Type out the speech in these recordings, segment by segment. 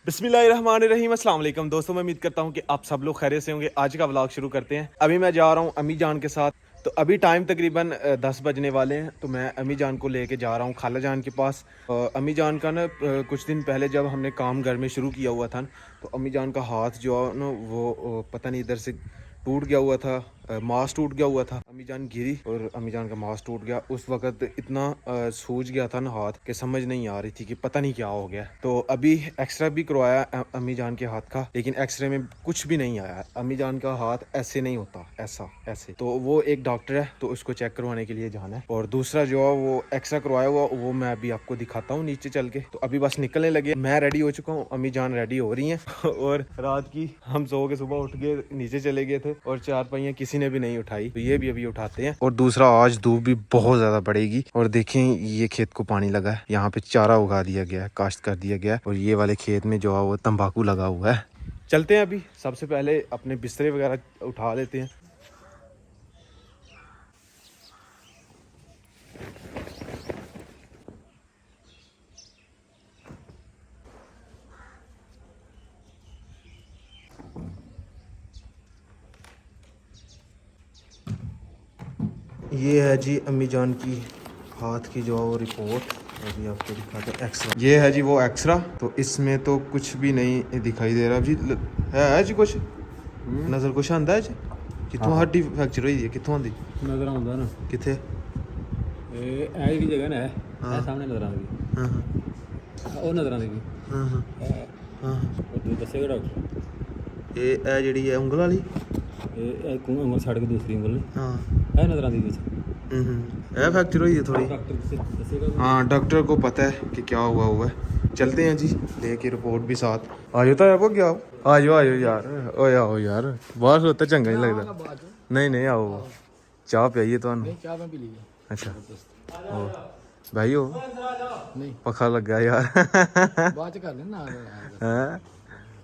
बिस्मिल्लाहिर्रहमानिर्रहीम, अस्सलाम वालेकुम दोस्तों। मैं उम्मीद करता हूँ कि आप सब लोग खैरियत से होंगे। आज का व्लॉग शुरू करते हैं। अभी मैं जा रहा हूँ अम्मी जान के साथ। तो अभी टाइम तकरीबन 10 बजने वाले हैं। तो मैं अम्मी जान को लेके जा रहा हूँ खाला जान के पास। अम्मी जान का ना कुछ दिन पहले जब हमने काम घर में शुरू किया हुआ था, तो अम्मी जान का हाथ जो है ना वो पता नहीं इधर से टूट गया हुआ था, मांस टूट गया हुआ था। अम्मी जान गिरी और अम्मी जान का मांस टूट गया। उस वक्त इतना सूज गया था ना हाथ कि समझ नहीं आ रही थी कि पता नहीं क्या हो गया। तो अभी एक्सरे भी करवाया अम्मी जान के हाथ का, लेकिन एक्सरे में कुछ भी नहीं आया। अम्मी जान का हाथ ऐसे नहीं होता, ऐसा ऐसे। तो वो एक डॉक्टर है, तो उसको चेक करवाने के लिए जाना है। और दूसरा जो है वो एक्सरा करवाया हुआ, वो मैं अभी आपको दिखाता हूँ नीचे चल के। तो अभी बस निकलने लगे। मैं रेडी हो चुका हूँ, अम्मी जान रेडी हो रही हैं। और रात की हम सो के सुबह उठ के नीचे चले गए थे और चार पहियां किसी ने भी नहीं उठाई, तो ये भी अभी उठाते हैं। और दूसरा, आज धूप भी बहुत ज्यादा बढ़ेगी। और देखें ये खेत को पानी लगा है, यहाँ पे चारा उगा दिया गया है, काश्त कर दिया गया है। और ये वाले खेत में जो है वो तंबाकू लगा हुआ है। चलते हैं अभी। सबसे पहले अपने बिस्तरे वगैरह उठा लेते हैं। ये है जी अम्मी जान की हाथ की जो है वो रिपोर्ट। अभी आपको दिखाते हैं एक्सरा। ये है जी वो एक्सरा। तो इसमें तो कुछ भी नहीं दिखाई दे रहा जी। है जी कुछ नजर कुछ आंदा है जी? कितों हड्डी फ्रैक्चर हुई है? कितों आंदी नजर आਉਂਦਾ ना किथे? ਇਹ ਜਿਹੜੀ ਜਗ੍ਹਾ ਨਾ ਇਹ ਸਾਹਮਣੇ ਨਜ਼ਰ ਆਉਂਦੀ हाँ हाँ ਉਹ ਨਜ਼ਰ ਆਉਂਦੀ हाँ हाँ हाँ। ਉਹ ਤੂੰ ਦੱਸੇਗਾ ਡਾਕਟਰ ਇਹ ਜਿਹੜੀ ਹੈ ਉਂਗਲ ਵਾਲੀ। ਇਹ ਕੋ ਉਂਗਲ ਛੱਡ ਕੇ ਦੂਸਰੀ ਉਂਗਲ ਨੇ हाँ ਇਹ ਨਜ਼ਰ ਆਉਂਦੀ ਵਿੱਚ ਇਹ फ्रैक्चर हुई है थोड़ी। ਡਾਕਟਰ ਦੱਸੇਗਾ हाँ डॉक्टर को पता है कि क्या हुआ है। चलते हैं जी, लेके रिपोर्ट भी साथ। आ जाओ तो आपको क्या? आ जाओ यार, ओ आओ यार, बाहर होता चंगा नहीं लगता। नहीं नहीं आओ, चाह पियाइए तो। ਚਾਹ ਮੈਂ ਪੀ ਲਈ अच्छा ओ भाई हो नहीं पखा लग गया यार। ਬਾਅਦ ਚ ਕਰ ਲੈਣਾ हैं?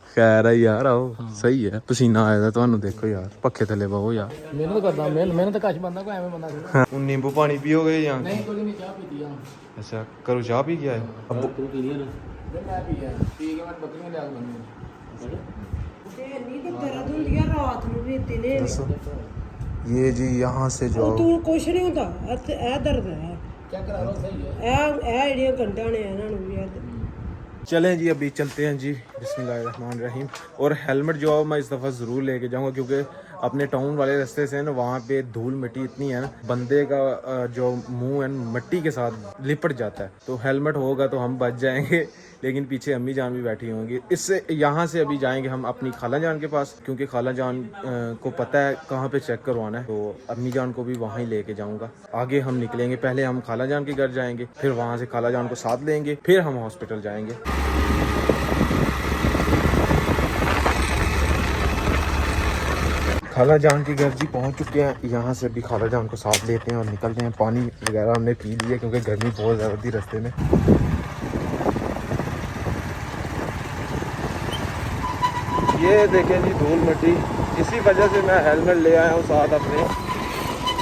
खैर है यार, आओ। सही है, पसीना आया था ਤੁਹਾਨੂੰ देखो यार, पखे थले बहु यार। ਮਿਹਨਤ ਕਰਦਾ ਮਿਹਨਤ ਕਾਸ਼ ਬੰਦਾ ਕੋਈ ਐਵੇਂ ਬੰਦਾ ਸੀ नींबू पानी पियोगे या? ਨਹੀਂ ਕੋਈ ਨਹੀਂ ਚਾਹ ਪੀਤੀ ਆ अच्छा करो, चाह पी गया है अब। ਤੂੰ ਪੀ ਲਈ ਨਾ ਮੈਂ ਪੀ ਗਿਆ ਪੀ ਕੇ ਮੈਂ ਬੱਕਰੀਆਂ ਲਿਆ ਕੇ ਬੰਨੀ ਤੇ ਨਹੀਂ ਤੇ ਦਰਦ ਹੁੰਦੀ ਆ ਰਾਤ ਨੂੰ ਵੀ ਦਿਨੇ दसो ये जी यहाँ से जो ਉਹ ਤੂੰ ਕੁਛ ਨਹੀਂ ਹੁੰਦਾ ਇਹ ਦਰਦ ਹੈ ਚੈੱਕ ਕਰਾ ਲਓ ਸਹੀ ਹੈ ਇਹ ਜਿਹੜੀਆਂ ਗੰਢਾਂ ਨੇ ਇਹਨਾਂ ਨੂੰ ਵੀ चलें जी, अभी चलते हैं जी। बिस्मिल्लाहिर्रहमानिर्रहीम। और हेलमेट जो है मैं इस दफ़ा ज़रूर लेके जाऊंगा, क्योंकि अपने टाउन वाले रास्ते से ना वहाँ पे धूल मिट्टी इतनी है ना, बंदे का जो मुंह है मिट्टी के साथ लिपट जाता है। तो हेलमेट होगा तो हम बच जाएंगे, लेकिन पीछे अम्मी जान भी बैठी होंगी। इससे यहाँ से अभी जाएंगे हम अपनी खाला जान के पास, क्योंकि खाला जान को पता है कहाँ पे चेक करवाना है। तो अम्मी जान को भी वहाँ ही लेके जाऊँगा। आगे हम निकलेंगे, पहले हम खाला जान के घर जाएंगे, फिर वहाँ से खाला जान को साथ लेंगे, फिर हम हॉस्पिटल जाएंगे। खाला जान के घर जी पहुंच चुके हैं। यहाँ से अभी खाला जान को साथ लेते हैं और निकलते हैं। पानी वगैरह हमने पी लिया, क्योंकि गर्मी बहुत ज़्यादा थी रास्ते में। ये देखें जी धूल मिट्टी, इसी वजह से मैं हेलमेट ले आया हूँ साथ अपने,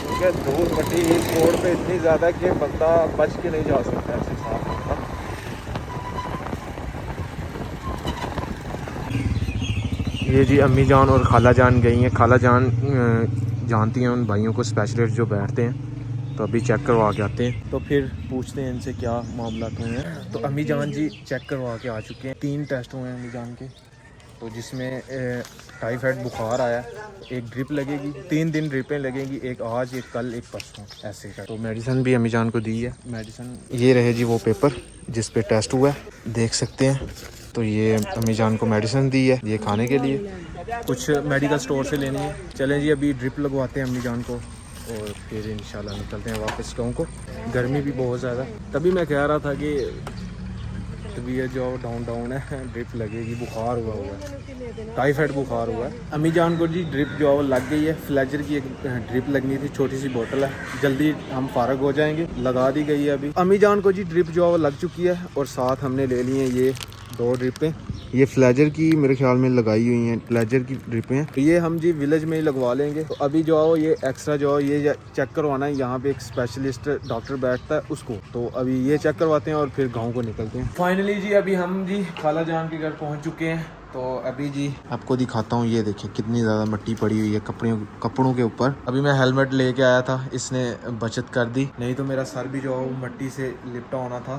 क्योंकि धूल मिट्टी इस रोड पे इतनी ज़्यादा कि बंदा बच के नहीं जा सकता ऐसे साथ। ये जी अम्मी जान और खाला जान गई हैं। खाला जान जानती हैं उन भाइयों को, स्पेशलिस्ट जो बैठते हैं। तो अभी चेक करवा के आते हैं, तो फिर पूछते हैं इनसे क्या मामला हुए हैं। तो अम्मी जान जी चेक करवा के आ चुके हैं। 3 टेस्ट हुए हैं अम्मी जान के, तो जिसमें टाइफाइड बुखार आया। एक ड्रिप लगेगी, 3 दिन ड्रिपें लगेंगी, एक आज, एक कल, एक परसों, ऐसे का। तो मेडिसिन भी अम्मी जान को दी है। मेडिसिन ये रहे जी वो पेपर जिस पे टेस्ट हुआ है, देख सकते हैं। तो ये अम्मी जान को मेडिसिन दी है, ये खाने के लिए, कुछ मेडिकल स्टोर से लेनी है। चलें जी, अभी ड्रिप लगवाते हैं अम्मी जान को और फिर इंशाल्लाह निकलते हैं वापस गाँव को। गर्मी भी बहुत ज़्यादा, तभी मैं कह रहा था कि तबीयत जो डाउन है, ड्रिप लगेगी। बुखार हुआ है, टाइफाइड बुखार हुआ है। अम्मी जान को जी ड्रिप जो है लग गई है। फ्लेजर की एक ड्रिप लगनी थी, छोटी सी बोतल है, जल्दी हम फारग हो जाएंगे। लगा दी गई है अभी। अम्मी जान को जी ड्रिप जो है लग चुकी है, और साथ हमने ले लिए ये 2 ड्रिपें। ये फ्लेजर की मेरे ख्याल में लगाई हुई हैं, फ्लेजर की ड्रिपें हैं। तो ये हम जी विलेज में ही लगवा लेंगे। तो अभी जो है ये एक्स्ट्रा जो है ये चेक करवाना है, यहाँ पे एक स्पेशलिस्ट डॉक्टर बैठता है उसको। तो अभी ये चेक करवाते हैं और फिर गाँव को निकलते हैं। फाइनली जी अभी हम जी खाला जान के घर पहुँच चुके हैं। तो अभी जी आपको दिखाता हूँ, ये देखिए कितनी ज़्यादा मिट्टी पड़ी हुई है कपड़ों के ऊपर। अभी मैं हेलमेट लेके आया था, इसने बचत कर दी, नहीं तो मेरा सर भी जो है वो मिट्टी से लिपटा होना था।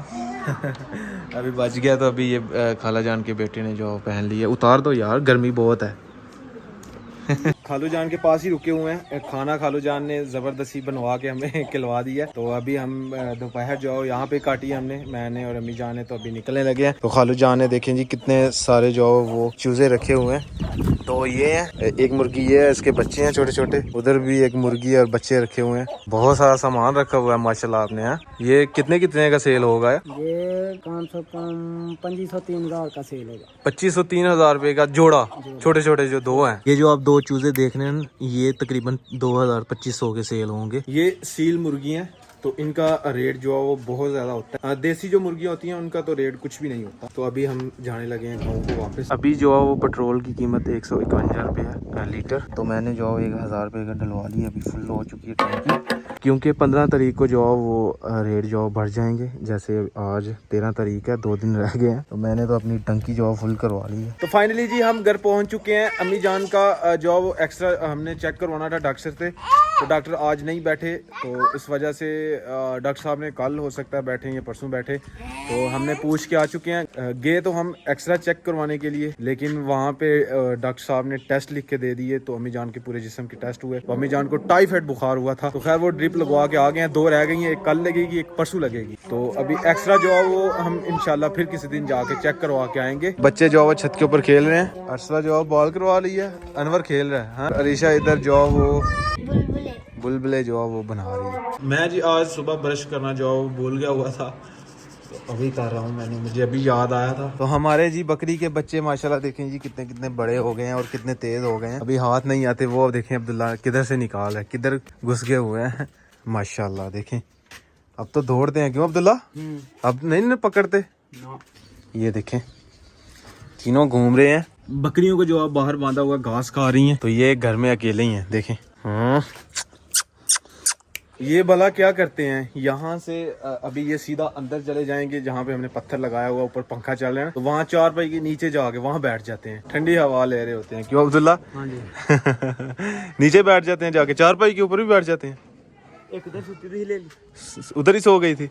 अभी बच गया। तो अभी ये खाला जान के बेटे ने जो पहन ली है। उतार दो यार, गर्मी बहुत है। खालू जान के पास ही रुके हुए हैं। खाना खालू जान ने ज़बरदस्ती बनवा के हमें खिलवा दिया। तो अभी हम दोपहर जो यहाँ पे काटी है हमने, मैंने और अम्मी जान ने, तो अभी निकलने लगे हैं। तो खालू जान ने देखें जी कितने सारे जो वो चूजे रखे हुए हैं। तो ये है एक मुर्गी, ये है, इसके बच्चे हैं छोटे छोटे। उधर भी एक मुर्गी और बच्चे रखे हुए हैं। बहुत सारा सामान रखा हुआ है माशाल्लाह आपने। है ये कितने का सेल होगा? ये कम से कम 2500-3000 का सेल होगा। 2500-3000 रुपए का जोड़ा, छोटे छोटे जो दो हैं। ये जो आप दो चूजे देख रहे हैं ये तकरीबन 2000-2500 के सेल होंगे। ये सील मुर्गी हैं, तो इनका रेट जो है वो बहुत ज़्यादा होता है। देसी जो मुर्गियाँ होती हैं उनका तो रेट कुछ भी नहीं होता। तो अभी हम जाने लगे हैं गाँव को वापस। अभी जो है वो पेट्रोल की कीमत 151 रुपये है लीटर। तो मैंने जो है 1000 रुपये का डलवा लिया। अभी फुल हो चुकी है टंकी, क्योंकि 15 तारीख को जो है वो रेट जो बढ़ जाएंगे। जैसे आज 13 तारीख है, 2 दिन रह गए हैं। तो मैंने तो अपनी टंकी जो है फुल करवा ली है। तो फाइनली जी हम घर पहुँच चुके हैं। अम्मी जान का जो है वो एक्स्ट्रा हमने चेक करवाना था डॉक्टर से, तो डॉक्टर आज नहीं बैठे। तो इस वजह से डॉक्टर साहब ने कल हो सकता है बैठे या परसों बैठे। तो हमने पूछ के आ चुके हैं। गए तो हम एक्स्ट्रा चेक करवाने के लिए, लेकिन वहाँ पे डॉक्टर साहब ने टेस्ट लिख के दे दिए। तो अम्मी जान के पूरे जिस्म के टेस्ट हुए। तो अम्मी जान को टाइफाइड बुखार हुआ था। तो खैर वो ड्रिप लगवा के आ गए हैं। 2 रह गई हैं, एक कल लगेगी, एक परसों लगेगी। तो अभी एक्स्ट्रा जो है वो हम इंशाल्लाह फिर किसी दिन जाके चेक करवा के आएंगे। बच्चे जो है वो छत के ऊपर खेल रहे हैं। अर्सला जो है बॉल करवा ली है, अनवर खेल रहा है। हाँ, अरीशा इधर जो है वो बुलबुले जो है वो बना रही है। मैं जी आज सुबह ब्रश करना जो है वो भूल गया हुआ था, तो अभी कर रहा हूँ मैंने, मुझे अभी याद आया था। तो हमारे जी बकरी के बच्चे माशाल्लाह देखें जी कितने बड़े हो गए हैं और कितने तेज हो गए हैं। अभी हाथ नहीं आते वो, देखें अब्दुल्ला किधर से निकाल है, किधर घुस गए हुए हैं माशाल्लाह। देखें अब तो दौड़ते हैं, क्यों अब्दुल्ला? अब नहीं पकड़ते। ये देखें तीनों घूम रहे हैं। बकरियों को जो अब बाहर बांधा हुआ घास खा रही हैं। तो ये घर में अकेले ही हैं, देखें। ये भला क्या करते हैं यहाँ से? अभी ये सीधा अंदर चले जाएंगे जहाँ पे हमने पत्थर लगाया हुआ, ऊपर पंखा चल रहा है, तो वहाँ चारपाई के नीचे जाके वहाँ बैठ जाते हैं, ठंडी हवा ले रहे होते हैं। क्यों अब्दुल्ला? हाँ जी। नीचे बैठ जाते हैं जाके, चारपाई के ऊपर भी बैठ जाते हैं। एक उधर सुती थी, ले ली, उधर ही सो गई थी।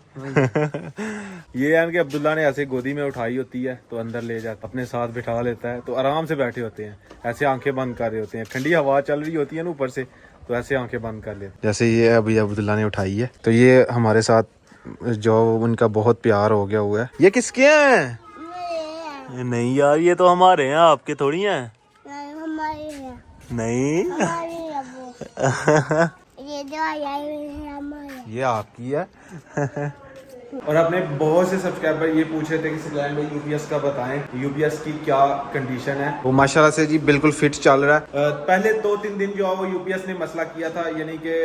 ये है कि अब्दुल्ला ने ऐसे गोदी में उठाई होती है तो अंदर ले जाता, अपने साथ बिठा लेता है, तो आराम से बैठे होते हैं, ऐसे आंखें बंद कर रहे होते हैं। ठंडी हवा चल रही होती है ना ऊपर से, तो ऐसे आंखें बंद कर लेते। जैसे ये अभी अब्दुल्ला ने उठाई है, तो ये हमारे साथ जो उनका बहुत प्यार हो गया हुआ है। ये किसके हैं? नहीं यार, ये तो हमारे हैं, आपके थोड़ी हैं। हमारे हैं। नहीं ये जो हमारे, ये आपकी है। और अपने बहुत से सब्सक्राइबर ये पूछ रहे थे कि सिकलैन में यूपीएस का बताएं, यूपीएस की क्या कंडीशन है। वो माशाल्लाह से जी बिल्कुल फिट चल रहा है। पहले 2-3 दिन जो है वो यूपीएस ने मसला किया था, यानी कि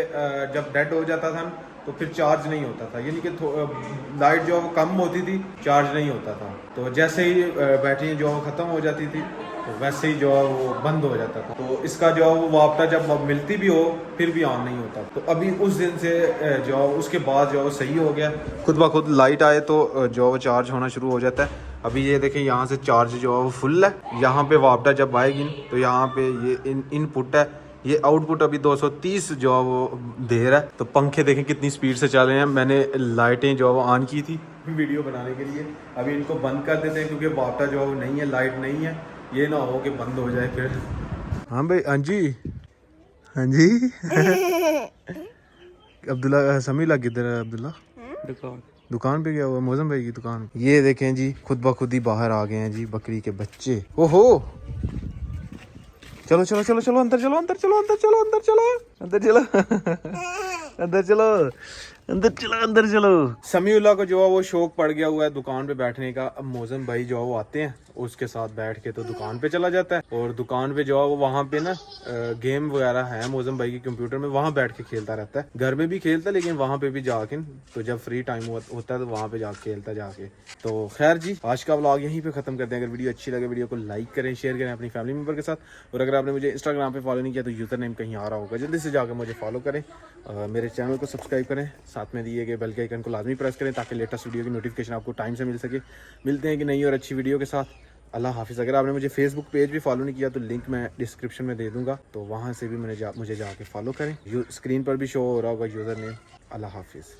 जब डेड हो जाता था तो फिर चार्ज नहीं होता था, यानी कि लाइट जो कम होती थी, चार्ज नहीं होता था। तो जैसे ही बैटरी जो ख़त्म हो जाती थी तो वैसे ही जो है वो बंद हो जाता था। तो इसका जो है वो वापटा जब मिलती भी हो फिर भी ऑन नहीं होता। तो अभी उस दिन से जो उसके बाद जो है वो सही हो गया, खुद ब खुद लाइट आए तो जो वो चार्ज होना शुरू हो जाता है। अभी ये देखें यहाँ से चार्ज जो है वो फुल है। यहाँ पे वापटा जब आएगी तो यहाँ पे ये इनपुट है, ये आउटपुट अभी 230 जो है वो दे रहा है। तो पंखे देखें कितनी स्पीड से चल रहे हैं। मैंने लाइटें जो है वो ऑन की थी वीडियो बनाने के लिए, अभी इनको बंद कर देते हैं क्योंकि वापटा जो है वो नहीं है, लाइट नहीं है, ये ना हो कि बंद हो जाए फिर। हाँ भाई, हाँ जी, हाँ जी। अब्दुल्ला समीला किधर है? अब्दुल्ला दुकान पे गया हुआ, मौसम भाई की दुकान। ये देखें जी खुद ब खुद ही बाहर आ गए हैं जी बकरी के बच्चे। ओहो, चलो चलो चलो चलो अंदर चलो, अंदर चलो, अंदर चलो, अंदर चलो, अंदर चलो, अंदर चलो। अंदर चलो। समीउल्लाह को जो है वो शौक पड़ गया हुआ है दुकान पे बैठने का। अब मोज़म भाई जो है वो आते हैं, उसके साथ बैठ के तो दुकान पे चला जाता है, और दुकान पे जो है वो वहाँ पे ना गेम वगैरह है मोज़म भाई के कंप्यूटर में, वहाँ बैठ के खेलता रहता है। घर में भी खेलता है लेकिन वहाँ पे भी जाके, तो जब फ्री टाइम होता है तो वहाँ पे जाके खेलता जाके। तो खैर जी, आज का व्लॉग यहीं पे खत्म करते हैं। अगर वीडियो अच्छी लगे वीडियो को लाइक करें, शेयर करें अपनी फैमिली मेंबर के साथ, और अगर आपने मुझे इंस्टाग्राम पे फॉलो नहीं किया तो यूज़र नेम कहीं आ रहा होगा, जल्दी से जाकर मुझे फॉलो करें, मेरे चैनल को सब्सक्राइब करें, साथ में दिए गए बेल के आइकन को लाजमी प्रेस करें ताकि लेटेस्ट वीडियो की नोटिफिकेशन आपको टाइम से मिल सके। मिलते हैं कि नई और अच्छी वीडियो के साथ। अल्लाह हाफिज़। अगर आपने मुझे फेसबुक पेज भी फॉलो नहीं किया तो लिंक मैं डिस्क्रिप्शन में दे दूंगा, तो वहाँ से भी मुझे जाके फॉलो करें। स्क्रीन पर भी शो हो रहा होगा यूज़र नेम। अल्लाह हाफिज़।